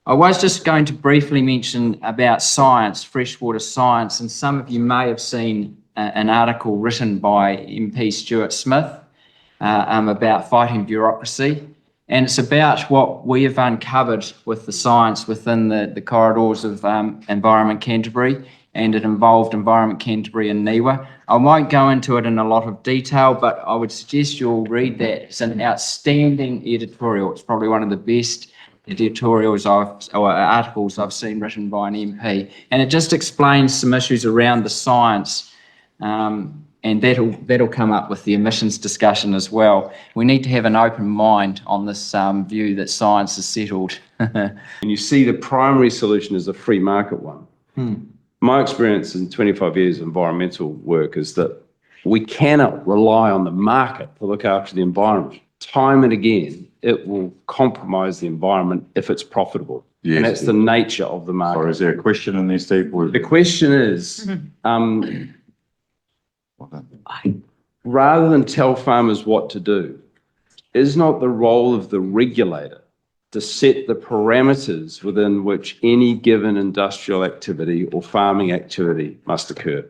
I was just going to briefly mention about science, freshwater science, and some of you may have seen an article written by MP Stuart Smith about fighting bureaucracy. And it's about what we have uncovered with the science within the corridors of Environment Canterbury, and it involved Environment Canterbury and NIWA. I won't go into it in a lot of detail, but I would suggest you'll read that. It's an outstanding editorial. It's probably one of the best editorials or articles I've seen written by an MP. And it just explains some issues around the science, and that'll come up with the emissions discussion as well. We need to have an open mind on this view that science is settled. And you see the primary solution is a free market one. My experience in 25 years of environmental work is that we cannot rely on the market to look after the environment. Time and again, it will compromise the environment if it's profitable. Yes, and that's the nature of the market. Or is there a question in there, Steve? The question is, rather than tell farmers what to do, is not the role of the regulator to set the parameters within which any given industrial activity or farming activity must occur?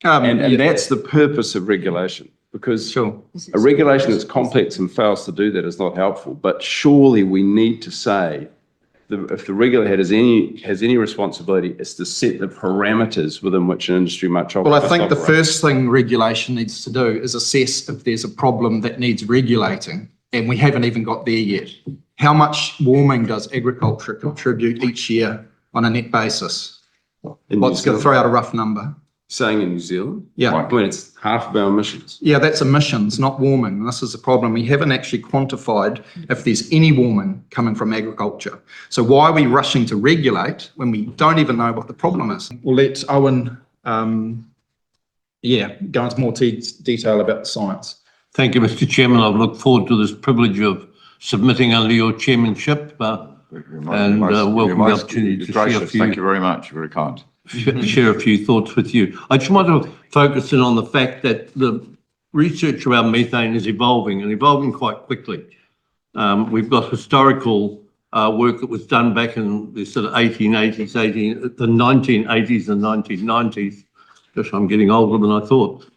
And that's the purpose of regulation, because a regulation that's complex and fails to do that is not helpful. But surely we need to say, if the regulator has any responsibility, is to set the parameters within which an industry must operate. Well, I think the first thing regulation needs to do is assess if there's a problem that needs regulating, and we haven't even got there yet. How much warming does agriculture contribute each year on a net basis? Let's go throw out a rough number. Saying in New Zealand? Yeah. I mean, it's half of our emissions. Yeah, that's emissions, not warming. This is the problem. We haven't actually quantified if there's any warming coming from agriculture. So why are we rushing to regulate when we don't even know what the problem is? We'll let Owen, go into more detail about the science. Thank you, Mr. Chairman. I've looked forward to this privilege of submitting under your chairmanship and welcome the opportunity to share a few. Thank you very much. Very kind. Share a few thoughts with you. I just want to focus in on the fact that the research around methane is evolving and evolving quite quickly. We've got historical work that was done back in the sort of 1880s, the 1980s and 1990s. Just I'm getting older than I thought.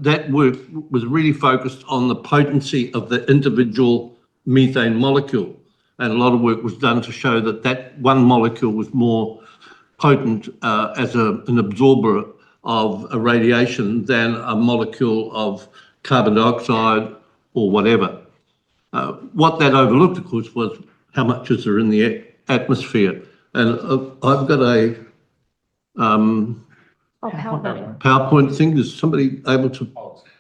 That work was really focused on the potency of the individual methane molecule. And a lot of work was done to show that that one molecule was more potent as an absorber of a radiation than a molecule of carbon dioxide or whatever. What that overlooked, of course, was how much is there in the atmosphere. And I've got a PowerPoint thing. Is somebody able to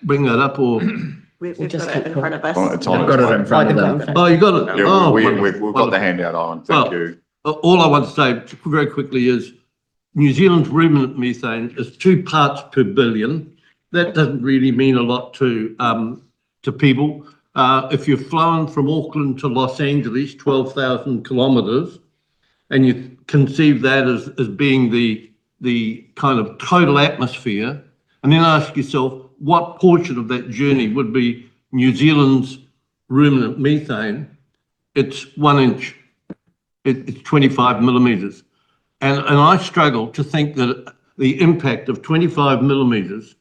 bring that up, or? We've got it in front of us. I've got it in front of them. Oh, you got it? Yeah, oh, we've got the handout on. Thank you. All I want to say very quickly is New Zealand's ruminant methane is 2 parts per billion. That doesn't really mean a lot to people. If you're flown from Auckland to Los Angeles, 12,000 kilometres, and you conceive that as being the kind of total atmosphere, and then ask yourself, what portion of that journey would be New Zealand's ruminant methane? It's 1 inch, it's 25 millimetres. And I struggle to think that the impact of 25 millimetres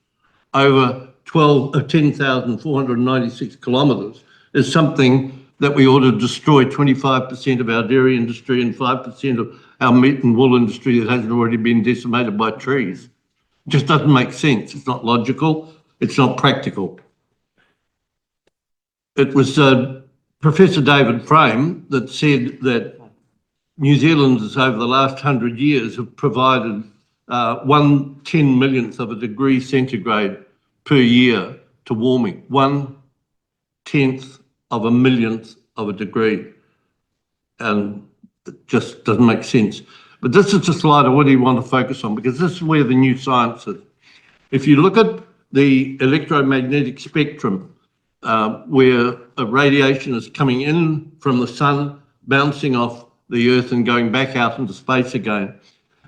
over 10,496 kilometres is something that we ought to destroy 25% of our dairy industry and 5% of our meat and wool industry that hasn't already been decimated by trees. It just doesn't make sense. It's not logical. It's not practical. It was Professor David Frame that said that New Zealanders over the last 100 years have provided 1/10 millionth of a degree centigrade per year to warming. 1/10 of a millionth of a degree. And it just doesn't make sense. But this is the slide I really want to focus on, because this is where the new science is. If you look at the electromagnetic spectrum, where a radiation is coming in from the sun, bouncing off the earth and going back out into space again.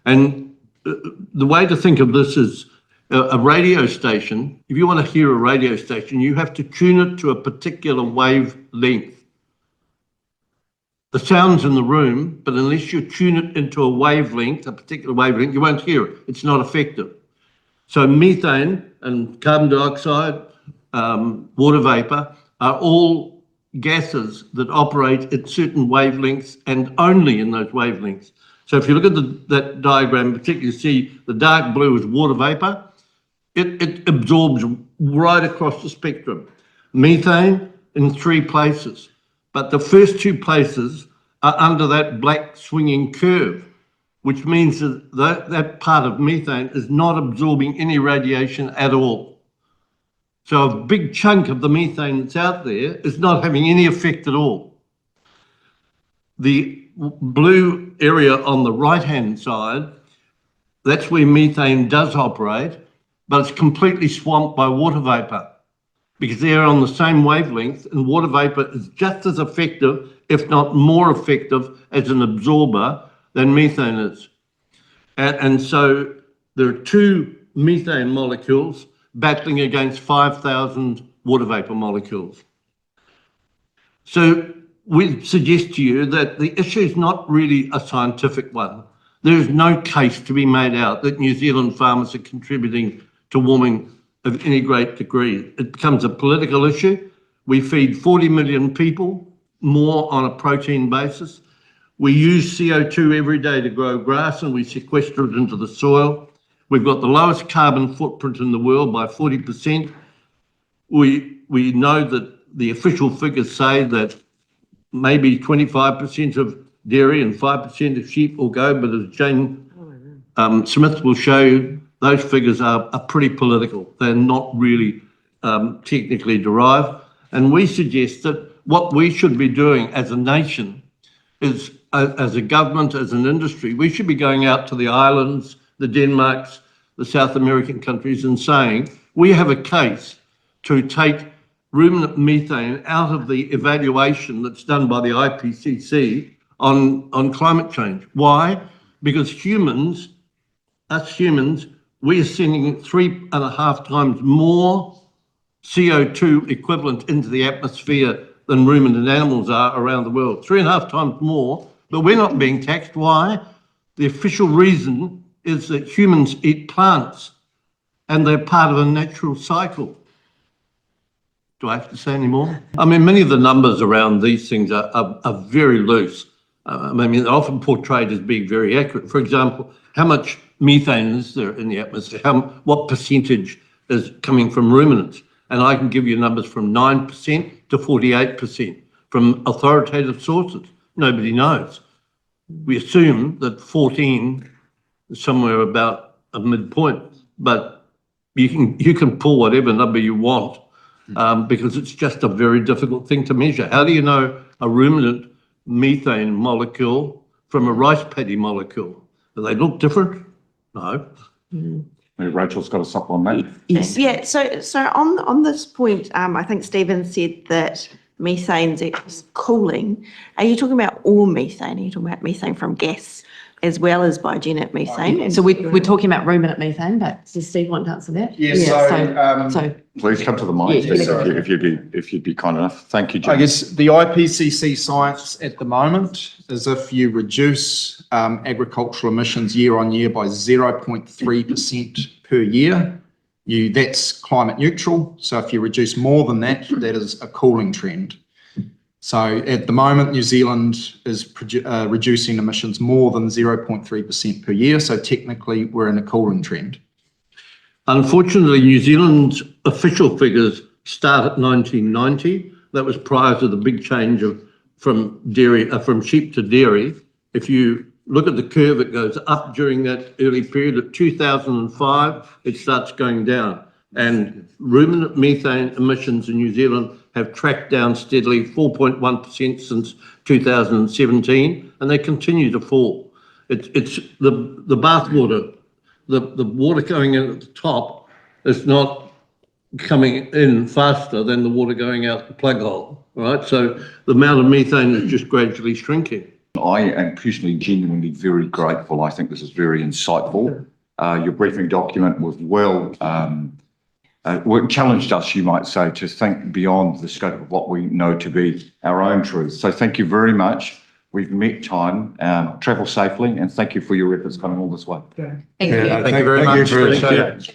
And the way to think of this is a radio station. If you want to hear a radio station, you have to tune it to a particular wavelength. the sound's in the room, but unless you tune it into a wavelength, a particular wavelength, you won't hear it. It's not effective. So methane and carbon dioxide, water vapour are all gases that operate at certain wavelengths and only in those wavelengths. So if you look at that diagram, particularly you see the dark blue is water vapour. It absorbs right across the spectrum. Methane in 3 places, but the first 2 places are under that black swinging curve, which means that part of methane is not absorbing any radiation at all. So a big chunk of the methane that's out there is not having any effect at all. The blue area on the right-hand side, that's where methane does operate, but it's completely swamped by water vapour because they're on the same wavelength, and water vapour is just as effective, if not more effective, as an absorber than methane is. And so there are 2 methane molecules battling against 5,000 water vapour molecules. So we suggest to you that the issue is not really a scientific one. There is no case to be made out that New Zealand farmers are contributing to warming of any great degree. It becomes a political issue. We feed 40 million people more on a protein basis. We use CO2 every day to grow grass and we sequester it into the soil. We've got the lowest carbon footprint in the world by 40%. We know that the official figures say that maybe 25% of dairy and 5% of sheep will go, but as Jane Smith will show you, those figures are pretty political. They're not really technically derived. And we suggest that what we should be doing as a nation is, as a government, as an industry, we should be going out to the islands, the Denmarks, the South American countries and saying, we have a case to take ruminant methane out of the evaluation that's done by the IPCC on climate change. Why? Because us humans, we are sending 3.5 times more CO2 equivalent into the atmosphere than ruminant animals are around the world. 3.5 times more, but we're not being taxed. Why? The official reason is that humans eat plants and they're part of a natural cycle. Do I have to say any more? I mean, many of the numbers around these things are very loose. I mean, they're often portrayed as being very accurate. For example, how much methane is there in the atmosphere? What percentage is coming from ruminants? And I can give you numbers from 9% to 48% from authoritative sources. Nobody knows. We assume that 14 is somewhere about a midpoint, but you can pull whatever number you want because it's just a very difficult thing to measure. How do you know a ruminant methane molecule from a rice paddy molecule? Do they look different? No. Rachel's got a supplement. Yes. Yeah, so on this point, I think Stephen said that methane's cooling. Are you talking about all methane? Are you talking about methane from gas as well as biogenic methane? So we're talking about ruminant methane, but does Steve want to answer that? Yes. So Please come to the mic, Yeah, if you'd be kind enough. Thank you, Jim. I guess the IPCC science at the moment is if you reduce agricultural emissions year on year by 0.3% per year, that's climate neutral. So if you reduce more than that, that is a cooling trend. So at the moment, New Zealand is reducing emissions more than 0.3% per year. So technically, we're in a cooling trend. Unfortunately, New Zealand's official figures start at 1990. That was prior to the big change from sheep to dairy. If you look at the curve, it goes up during that early period. At 2005, it starts going down. And ruminant methane emissions in New Zealand have tracked down steadily, 4.1% since 2017, and they continue to fall. It's the bathwater, the water going in at the top is not coming in faster than the water going out the plug hole, right? So the amount of methane is just gradually shrinking. I am personally genuinely very grateful. I think this is very insightful. Your briefing document was challenged us, you might say, to think beyond the scope of what we know to be our own truth. So thank you very much We've met time. Travel safely and thank you for your efforts coming all this way. Thank you. Thank you very much. Thank you.